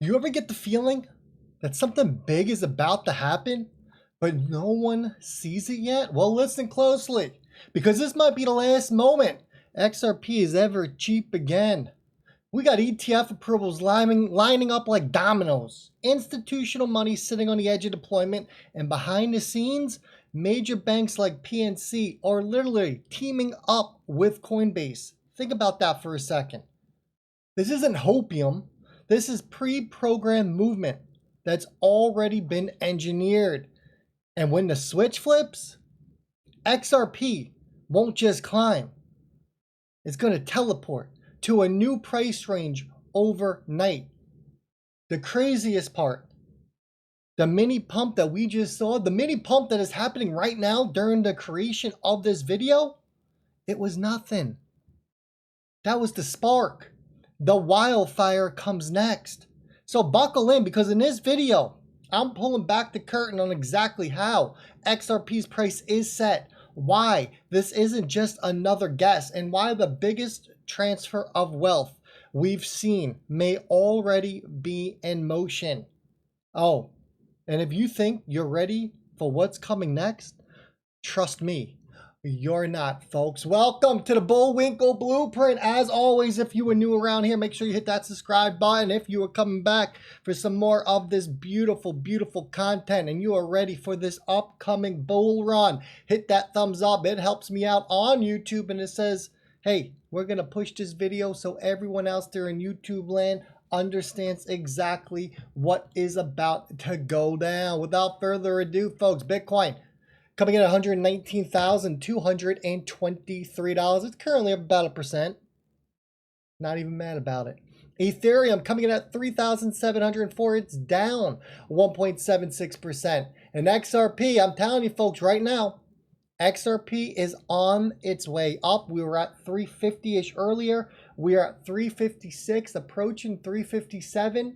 You ever get the feeling that something big is about to happen, but no one sees it yet? Well, listen closely, because this might be the last moment XRP is ever cheap again. We got ETF approvals lining up like dominoes, institutional money sitting on the edge of deployment, and behind the scenes, major banks like PNC are literally teaming up with Coinbase. Think about that for a second. This isn't hopium. This is pre-programmed movement that's already been engineered. And when the switch flips, XRP won't just climb. It's going to teleport to a new price range overnight. The craziest part, the mini pump that we just saw, the mini pump that is happening right now during the creation of this video, it was nothing. That was the spark. The wildfire comes next. So buckle in, because in this video, I'm pulling back the curtain on exactly how XRP's price is set, why this isn't just another guess, and why the biggest transfer of wealth we've seen may already be in motion. Oh, and if you think you're ready for what's coming next, trust me, you're not, folks. Welcome to the Bullwinkle Blueprint. As always, if you are new around here, make sure you hit that subscribe button. If you are coming back for some more of this beautiful, beautiful content and you are ready for this upcoming bull run, hit that thumbs up. It helps me out on YouTube, and it says, hey, we're going to push this video so everyone else there in YouTube land understands exactly what is about to go down. Without further ado, folks, Bitcoin coming in at $119,223. It's currently up about 1%. Not even mad about it. Ethereum coming in at $3,704. It's down 1.76%. And XRP, I'm telling you folks right now, XRP is on its way up. We were at 350-ish earlier. We are at 356, approaching 357.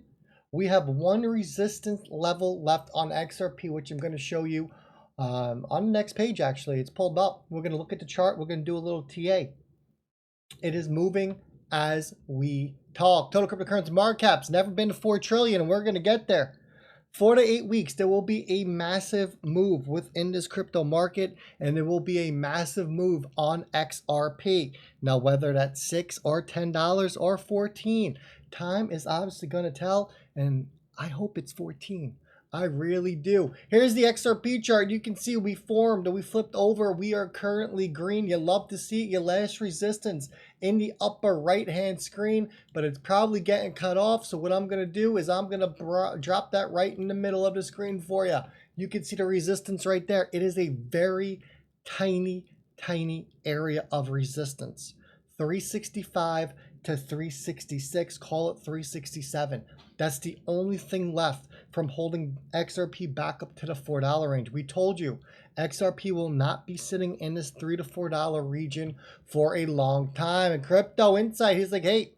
We have one resistance level left on XRP, which I'm going to show you on the next page. Actually, it's pulled up. We're going to look at the chart. We're going to do a little TA. It is moving as we talk. Total cryptocurrency market cap's never been to 4 trillion, and we're going to get there. 4 to 8 weeks, there will be a massive move within this crypto market, and there will be a massive move on XRP. Now, whether that's $6 or $10 or 14, time is obviously going to tell, and I hope it's 14. I really do. Here's the XRP chart. You can see we formed, we flipped over. We are currently green. You love to see it. Your last resistance in the upper right-hand screen, but it's probably getting cut off. So what I'm going to do is I'm going to drop that right in the middle of the screen for you. You can see the resistance right there. It is a very tiny, tiny area of resistance. 365 to 366, call it 367. That's the only thing left from holding XRP back up to the $4 range. We told you XRP will not be sitting in this $3 to $4 region for a long time. And Crypto Insight, he's like, hey,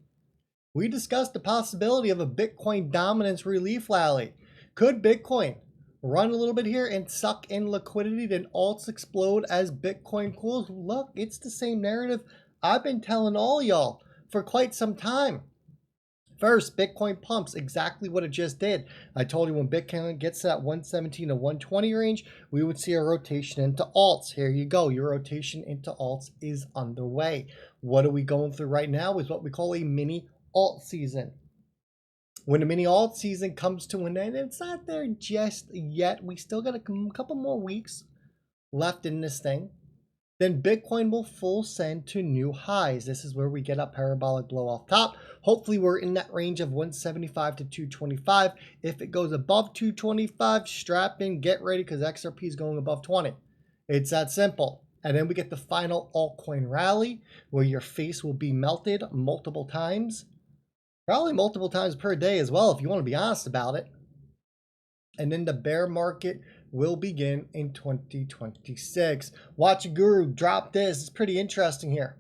we discussed the possibility of a Bitcoin dominance relief rally. Could Bitcoin run a little bit here and suck in liquidity, then alts explode as Bitcoin cools? Look, it's the same narrative I've been telling all y'all for quite some time. First, Bitcoin pumps exactly what it just did. I told you when Bitcoin gets to that 117 to 120 range, we would see a rotation into alts. Here you go. Your rotation into alts is underway. What are we going through right now is what we call a mini alt season. When the mini alt season comes to an end, it's not there just yet. We still got a couple more weeks left in this thing. Then Bitcoin will full send to new highs. This is where we get a parabolic blow off top. Hopefully we're in that range of 175 to 225. If it goes above 225, strap in, get ready, because XRP is going above 20. It's that simple. And then we get the final altcoin rally where your face will be melted multiple times. Probably multiple times per day as well, if you want to be honest about it. And then the bear market will begin in 2026. Watch a guru drop this. It's pretty interesting here.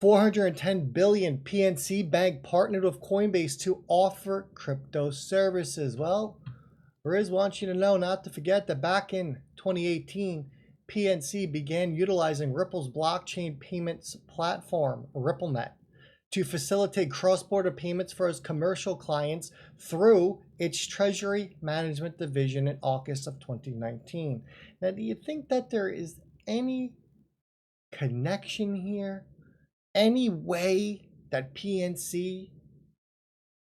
410 billion PNC Bank partnered with Coinbase to offer crypto services. Well, Riz wants you to know not to forget that back in 2018, PNC began utilizing Ripple's blockchain payments platform, RippleNet, to facilitate cross-border payments for its commercial clients through its Treasury Management Division in August of 2019. Now, do you think that there is any connection here? Any way that PNC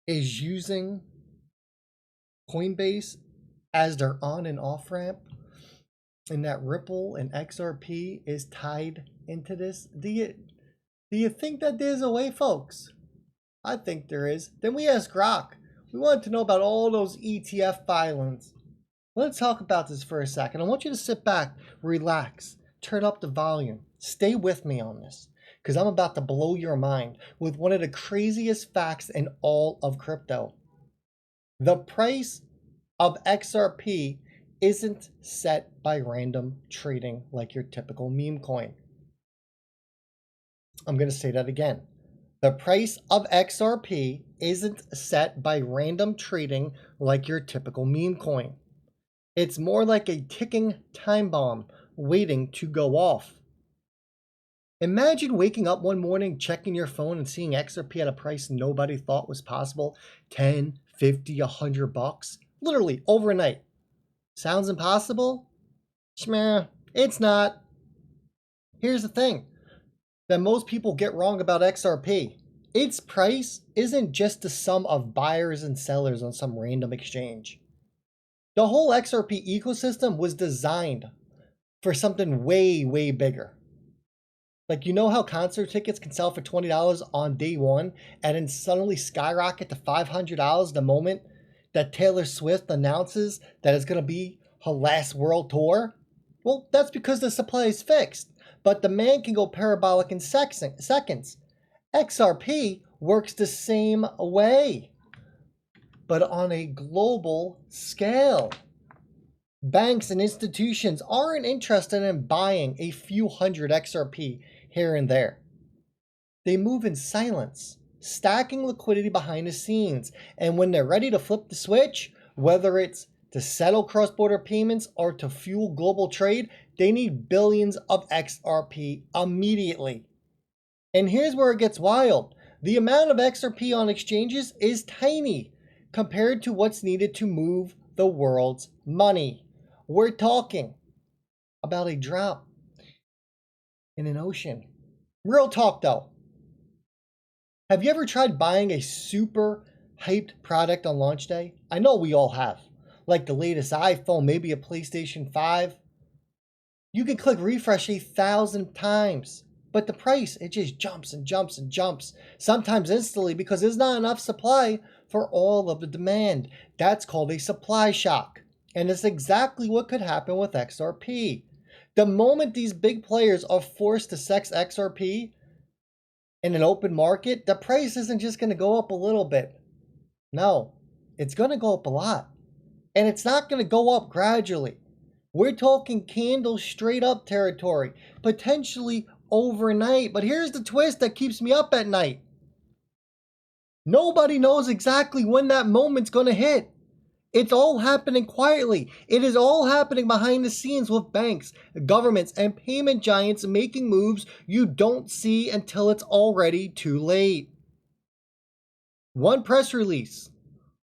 is using Coinbase as their on and off ramp, and that Ripple and XRP is tied into this? Do you think that there's a way, folks? I think there is. Then we asked Grok. We wanted to know about all those ETF filings. Let's talk about this for a second. I want you to sit back, relax, turn up the volume. Stay with me on this, because I'm about to blow your mind with one of the craziest facts in all of crypto. The price of XRP isn't set by random trading like your typical meme coin. I'm going to say that again. The price of XRP isn't set by random trading like your typical meme coin. It's more like a ticking time bomb waiting to go off. Imagine waking up one morning, checking your phone and seeing XRP at a price nobody thought was possible, 10, 50, $100, literally overnight. Sounds impossible? Shmeh, it's not. Here's the thing that most people get wrong about XRP. Its price isn't just the sum of buyers and sellers on some random exchange. The whole XRP ecosystem was designed for something way, way bigger. Like, you know how concert tickets can sell for $20 on day one and then suddenly skyrocket to $500 the moment that Taylor Swift announces that it's going to be her last world tour? Well, that's because the supply is fixed, but demand can go parabolic in seconds. XRP works the same way, but on a global scale. Banks and institutions aren't interested in buying a few hundred XRP here and there. They move in silence, stacking liquidity behind the scenes, and when they're ready to flip the switch, whether it's to settle cross-border payments or to fuel global trade, they need billions of XRP immediately. And here's where it gets wild. The amount of XRP on exchanges is tiny compared to what's needed to move the world's money. We're talking about a drop in an ocean. Real talk though. Have you ever tried buying a super hyped product on launch day? I know we all have. Like the latest iPhone, maybe a PlayStation 5. You can click refresh 1,000 times. But the price, it just jumps and jumps and jumps. Sometimes instantly because there's not enough supply for all of the demand. That's called a supply shock. And it's exactly what could happen with XRP. The moment these big players are forced to sex XRP in an open market, the price isn't just going to go up a little bit. No, it's going to go up a lot. And it's not going to go up gradually. We're talking candle straight up territory, potentially overnight. But here's the twist that keeps me up at night. Nobody knows exactly when that moment's going to hit. It's all happening quietly. It is all happening behind the scenes with banks, governments, and payment giants making moves you don't see until it's already too late. One press release,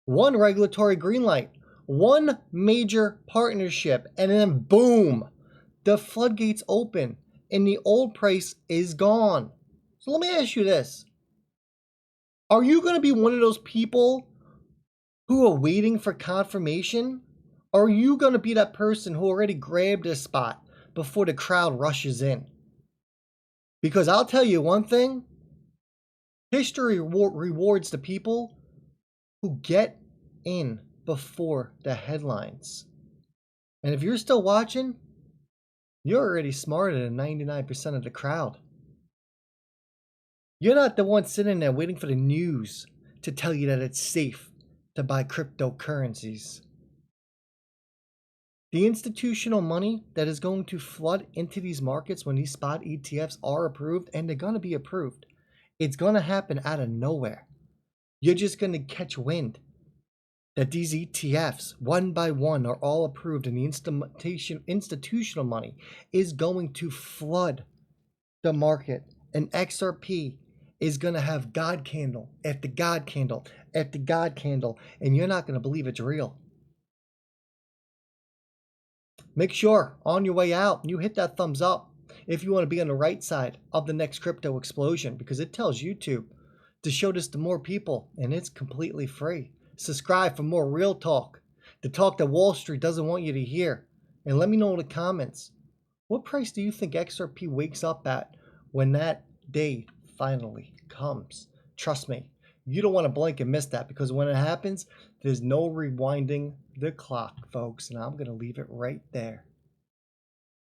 one regulatory green light, one major partnership, and then boom, the floodgates open and the old price is gone. So let me ask you this. Are you going to be one of those people who are waiting for confirmation? Or are you going to be that person who already grabbed a spot before the crowd rushes in? Because I'll tell you one thing, history rewards the people who get in before the headlines. And if you're still watching, you're already smarter than 99% of the crowd. You're not the one sitting there waiting for the news to tell you that it's safe to buy cryptocurrencies. The institutional money that is going to flood into these markets when these spot ETFs are approved, and they're going to be approved, it's going to happen out of nowhere. You're just going to catch wind that these ETFs, one by one, are all approved, and the institutional money is going to flood the market. And XRP is going to have God candle after God candle after God candle, and you're not going to believe it's real. Make sure on your way out you hit that thumbs up if you want to be on the right side of the next crypto explosion, because it tells YouTube to show this to more people, and it's completely free. Subscribe for more real talk, the talk that Wall Street doesn't want you to hear. And let me know in the comments, what price do you think XRP wakes up at when that day finally comes? Trust me, you don't want to blink and miss that, because when it happens, there's no rewinding the clock, folks. And I'm going to leave it right there.